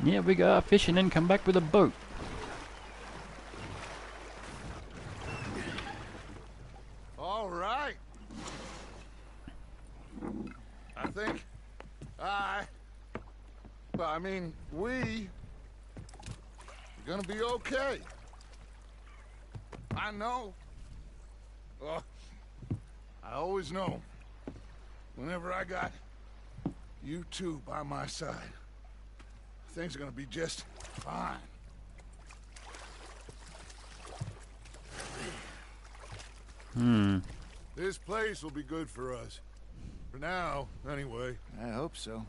Yeah, we go out fishing and come back with a boat. All right. I think we are gonna be okay. I know. I always know. Whenever I got you two by my side, things are gonna be just fine. This place will be good for us. For now, anyway. I hope so.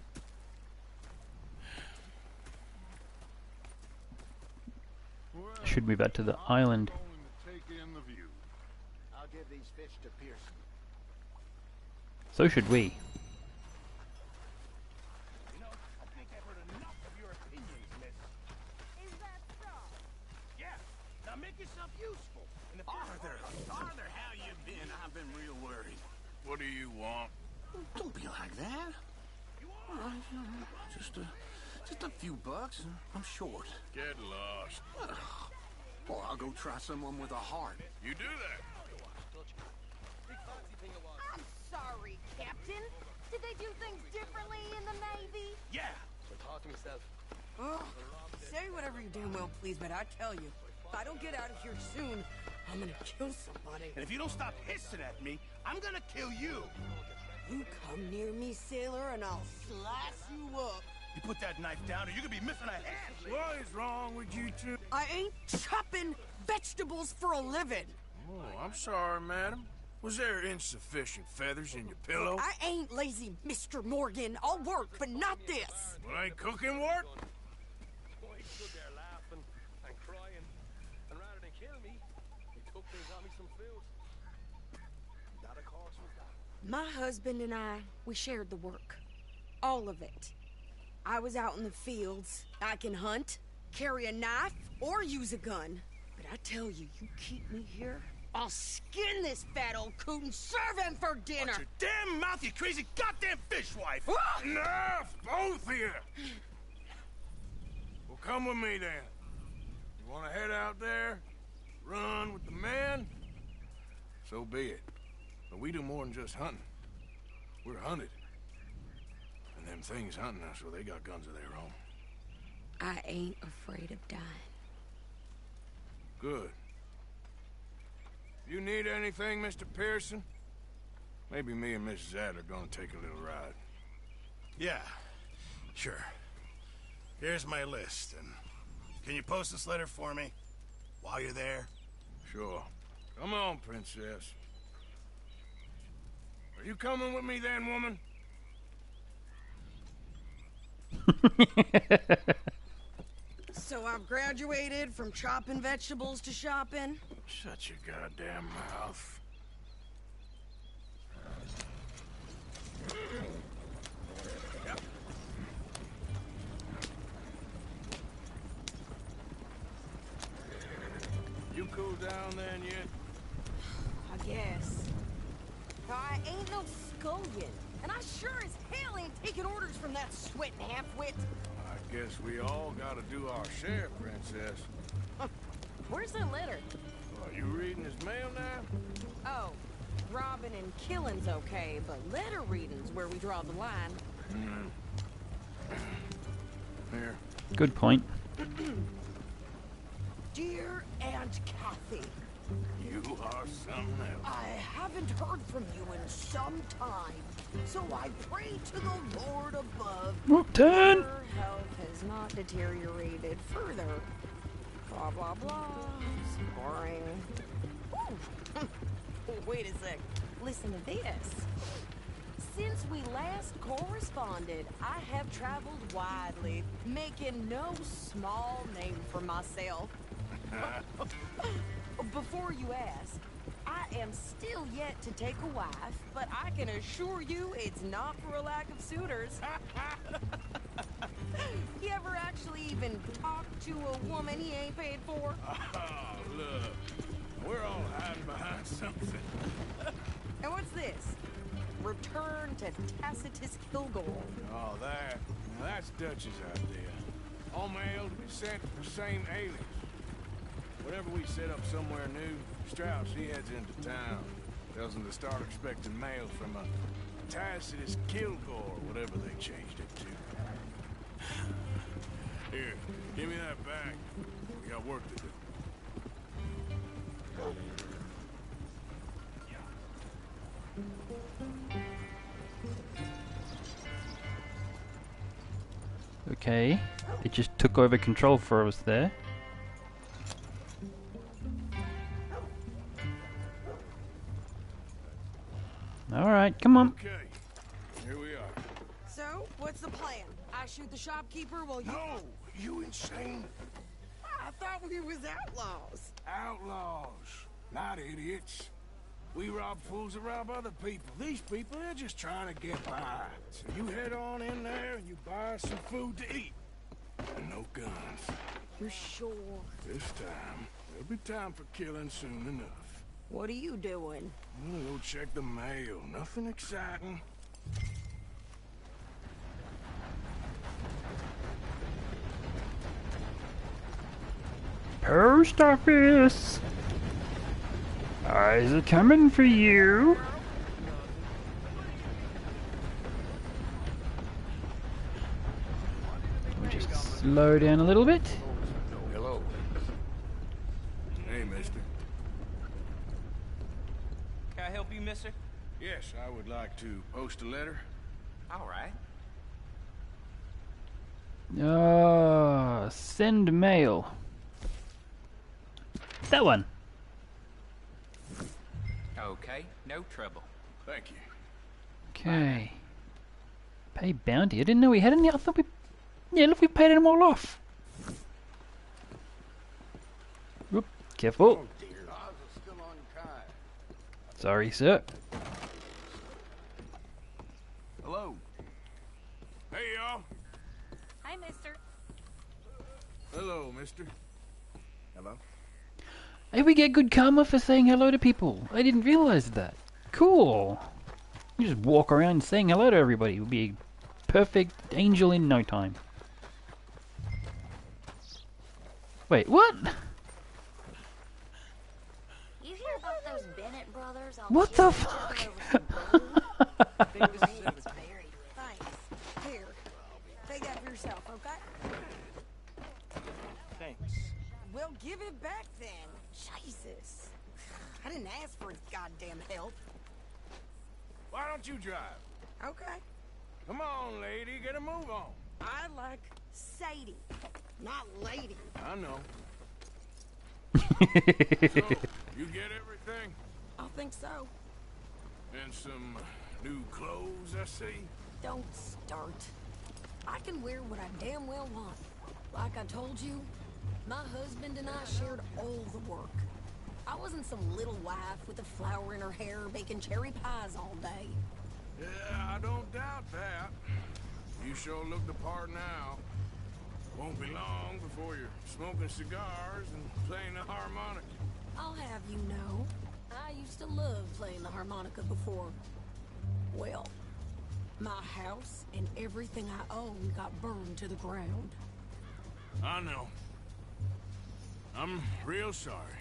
Should move out to the island. Take in the view. I'll give these fish to Pearson. So should we. You know, I think I've heard enough of your opinions, miss. Is that so? Yeah, now make yourself useful. And if Arthur, how you been? I've been real worried. What do you want? Don't be like that. Just a few bucks. I'm short. Get lost. Or I'll go try someone with a heart. You do that. I'm sorry, Captain. Did they do things differently in the Navy? yeah, Oh, say whatever you damn well please, but I tell you, if I don't get out of here soon, I'm gonna kill somebody. and if you don't stop hissing at me, I'm gonna kill you. You come near me, sailor, and I'll slice you up. You put that knife down or you're gonna be missing a hand. What is wrong with you two? I ain't chopping vegetables for a living. Oh, I'm sorry, madam. Was there insufficient feathers in your pillow? I ain't lazy, Mr. Morgan. I'll work, but not this. Well, ain't cooking work? Boy, he stood there laughing and crying, and rather than kill me, he took me and got me some food. That, of course, was that. My husband and I, we shared the work. All of it. I was out in the fields. I can hunt, carry a knife, or use a gun. But I tell you, you keep me here, I'll skin this fat old coot and serve him for dinner. Watch your damn mouth, you crazy goddamn fishwife. Enough, both of you! Well, come with me then. You want to head out there, run with the men? So be it. But we do more than just hunting. We're hunted. And them things hunting us, well, they got guns of their own. I ain't afraid of dying. Good. You need anything, Mr. Pearson? Maybe me and Mrs. Zad are gonna take a little ride. Yeah, sure. Here's my list, and can you post this letter for me while you're there? Sure. Come on, princess. Are you coming with me then, woman? So I've graduated from chopping vegetables to shopping? Shut your goddamn mouth. Yep. You cool down then yet? I guess. I ain't no scullion, and I sure as hell ain't taking orders from that sweating half-wit. I guess we all gotta do our share, princess. Where's that letter? Are you reading his mail now? Oh, Robbing and killing's okay, but letter reading's where we draw the line. Here. Good point. Dear Aunt Kathy, You are something else. I haven't heard from you in some time, so I pray to the Lord above. Turn! Your health has not deteriorated further. Blah, blah, blah. Boring. Ooh. Wait a sec. Listen to this. Since we last corresponded, I have traveled widely, making no small name for myself. Before you ask, I am still yet to take a wife, but I can assure you it's not for a lack of suitors. You ever actually even talked to a woman he ain't paid for? Oh, look. We're all hiding behind something. And what's this? Return to Tacitus Kilgore. Oh, that's Dutch's idea. All mail to be sent to the same alias. Whenever we set up somewhere new, Strauss, he heads into town. Tells them to start expecting mail from a Tacitus Kilgore, whatever they changed it to. Here, give me that bag. We got work to do. Okay, it just took over control for us there. Alright, come on. Okay, here we are. So, what's the plan? I shoot the shopkeeper while you... No, you insane? I thought we was outlaws. Outlaws, not idiots. We rob fools that rob other people. These people, they're just trying to get by. So you head on in there and you buy some food to eat. And no guns. You're sure? This time, there'll be time for killing soon enough. What are you doing? I'm gonna go check the mail. Nothing exciting. Post office! Eyes are coming for you! We'll just slow down a little bit. Hello. Hey, mister. Can I help you, mister? Yes, I would like to post a letter. All right. Send mail. That one. Okay, no trouble. Thank you. Okay. Pay bounty. I didn't know we had any. I thought we... Yeah, look, we paid them all off. Whoop, careful. Sorry, sir. Hello. Hey, y'all. Hi, mister. Hello, mister. Hello. Hey, we get good karma for saying hello to people. I didn't realize that. Cool. You just walk around saying hello to everybody. You'll be a perfect angel in no time. Wait, what? You hear about those Bennett brothers? What the fuck? Thanks. Here. Take that for yourself, okay? Thanks. Well, give it back then. Jesus. I didn't ask for his goddamn help. Why don't you drive? Okay. Come on, lady, get a move on. I like Sadie, not lady. I know. So, you get everything? I think so. And some new clothes, I see? Don't start. I can wear what I damn well want. Like I told you, my husband and I shared all the work. I wasn't some little wife with a flower in her hair baking cherry pies all day. Yeah, I don't doubt that. You sure look the part now. Won't be long before you're smoking cigars and playing the harmonica. I'll have you know, I used to love playing the harmonica before. Well, my house and everything I owned got burned to the ground. I know. I'm real sorry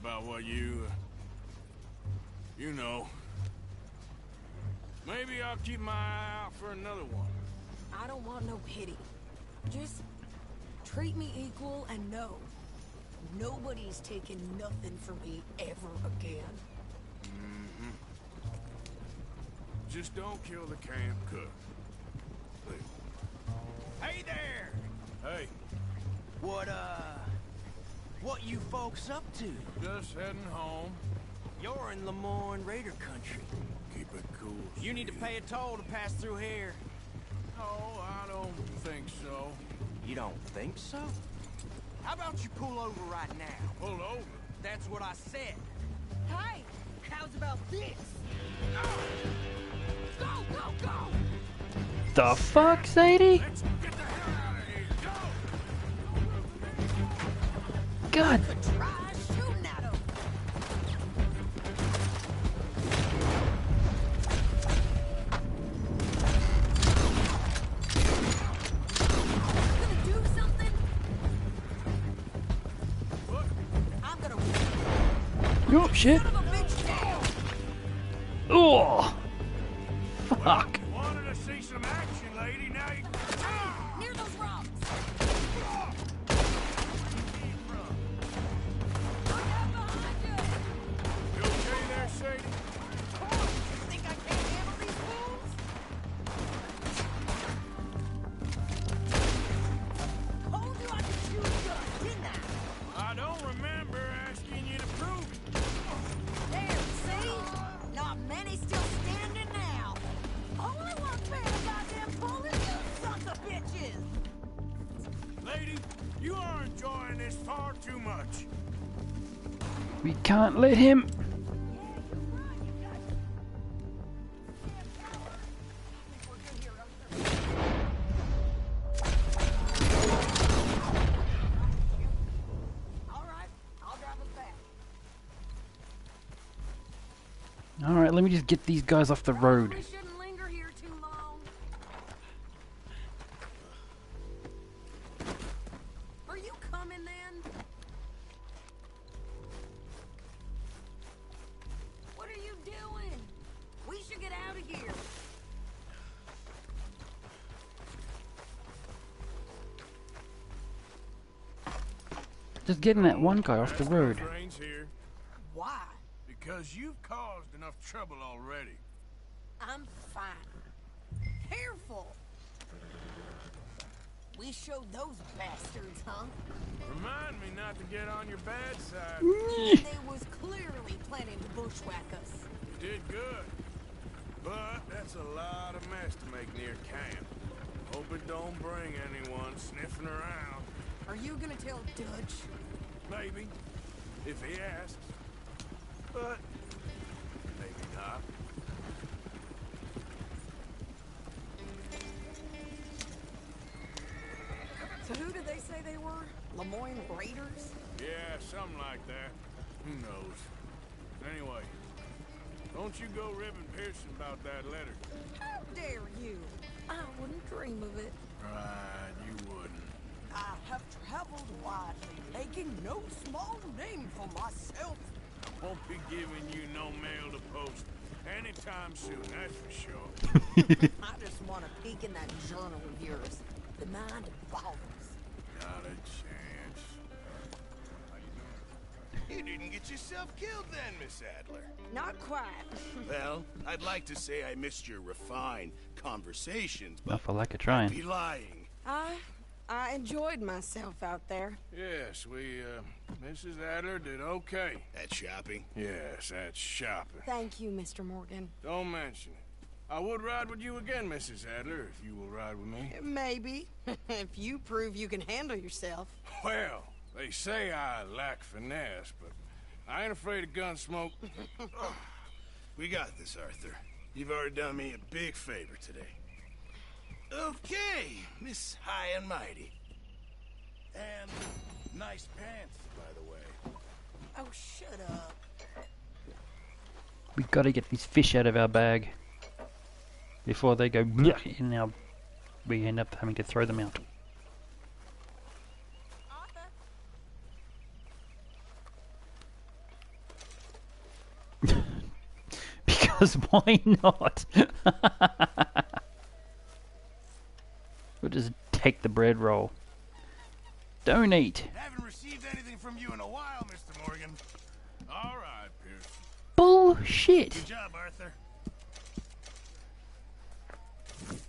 about what you You know. Maybe I'll keep my eye out for another one. I don't want no pity. Just treat me equal and know nobody's taking nothing from me ever again. Mm-hmm. Just don't kill the camp cook. Please. Hey there! Hey, What you folks up to? just heading home. You're in Lemoyne Raider country. Keep it cool. You need to pay a toll to pass through here. No, I don't think so. You don't think so? How about you pull over right now? Pull over. That's what I said. Hey, how's about this? Go, go, go! The fuck, Sadie? Let's get the hell out of here. Go! God. Try shooting at him. Gonna do something? What? I'm gonna Oh, shit. son of a bitch down. Oh. Fuck. Wanted to see some action, lady. Now you... Ah! Near those rocks. Look out behind you. You okay there, Sadie? Think I can't handle these fools? Told you I could shoot a gun, didn't I? I don't remember asking you to prove it. There, see? Not many still standing now. Only one paying a goddamn bullet, you sons of bitches! Lady, you are enjoying this far too much. We can't let him. Alright, I'll drive us back. Alright, let me just get these guys off the road. We shouldn't linger here too long. Are you coming then? What are you doing? We should get out of here. Just getting that one guy off the road. Brains here. Why? Because you've caused enough trouble already. I'm fine. Careful. We showed those bastards, huh? Remind me not to get on your bad side. They was clearly planning to bushwhack us. Did good. But that's a lot of mess to make near camp. Hope it don't bring anyone sniffing around. Are you gonna tell Dutch? Maybe. If he asks. But maybe not. So who did they say they were? Lemoyne Raiders? Yeah, something like that. Who knows? Anyway, don't you go ribbing Pearson about that letter. How dare you? I wouldn't dream of it. Right, you wouldn't. I have traveled widely, making no small name for myself. I won't be giving you no mail to post anytime soon, that's for sure. I just want to peek in that journal of yours. The mind boggles. Not a chance. You didn't get yourself killed then, Miss Adler. Not quite. Well, I'd like to say I missed your refined conversations, but Not for lack of I'd trying. be lying. I enjoyed myself out there. Yes, Mrs. Adler did okay. At shopping? Yes, that's shopping. Thank you, Mr. Morgan. Don't mention it. I would ride with you again, Mrs. Adler, if you will ride with me. Maybe. If you prove you can handle yourself. Well, they say I lack finesse, but I ain't afraid of gun smoke. We got this, Arthur. You've already done me a big favor today. Okay, Miss High and Mighty. And nice pants, by the way. Oh, shut up. We gotta get these fish out of our bag before they go blech, and now we end up having to throw them out. Because why not? We'll just take the bread roll. Donate. Haven't received anything from you in a while, Mr. Morgan. All right, Pearson. Bullshit. Good job, Arthur.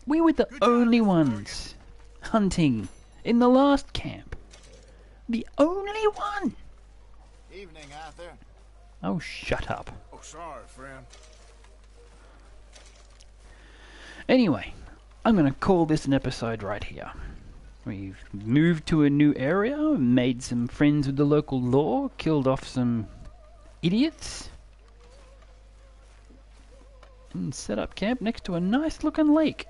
We were the only ones hunting in the last camp. The only one. Evening, Arthur. Oh, shut up. Oh, sorry, friend. Anyway, I'm going to call this an episode right here. We've moved to a new area, made some friends with the local law, killed off some idiots, and set up camp next to a nice looking lake.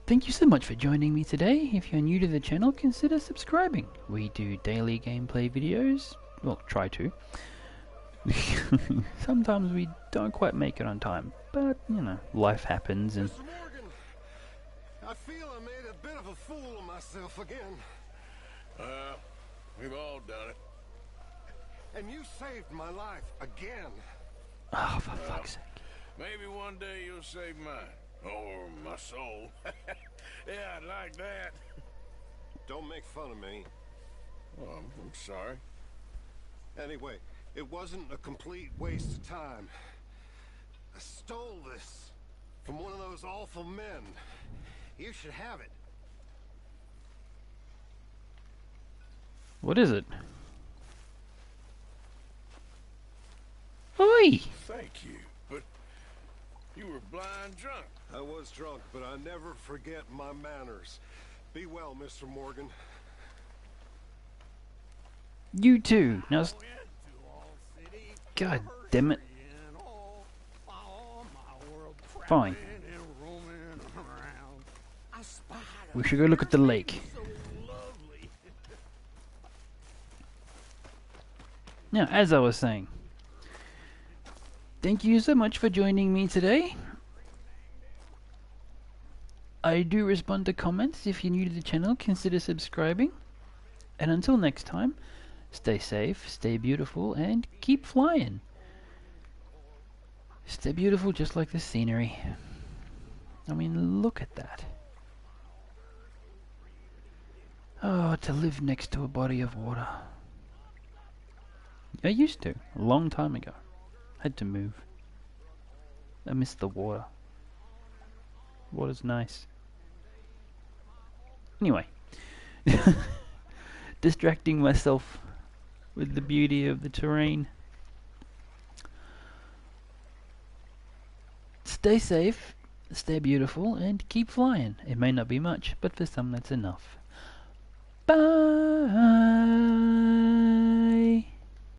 Thank you so much for joining me today. If you're new to the channel, consider subscribing. We do daily gameplay videos. Well, try to. Sometimes we don't quite make it on time, but, you know, life happens and... Mr. Morgan, I feel I made a bit of a fool of myself again. We've all done it. And you saved my life again. Oh, for fuck's sake. Maybe one day you'll save mine. Or my soul. Yeah, I'd like that. Don't make fun of me. Oh, I'm sorry. Anyway, it wasn't a complete waste of time. I stole this from one of those awful men. You should have it. What is it? Oi! Thank you, but you were blind drunk. I was drunk, but I never forget my manners. Be well, Mr. Morgan. You too. Now, God damn it. Fine. We should go look at the lake. Now, as I was saying, thank you so much for joining me today. I do respond to comments. If you're new to the channel, consider subscribing. And until next time, stay safe, stay beautiful, and keep flying. Stay beautiful just like the scenery. I mean, look at that. Oh, to live next to a body of water. I used to, a long time ago. Had to move. I miss the water. Water's nice. Anyway. Distracting myself with the beauty of the terrain. Stay safe, stay beautiful, and keep flying. It may not be much, but for some that's enough. Bye!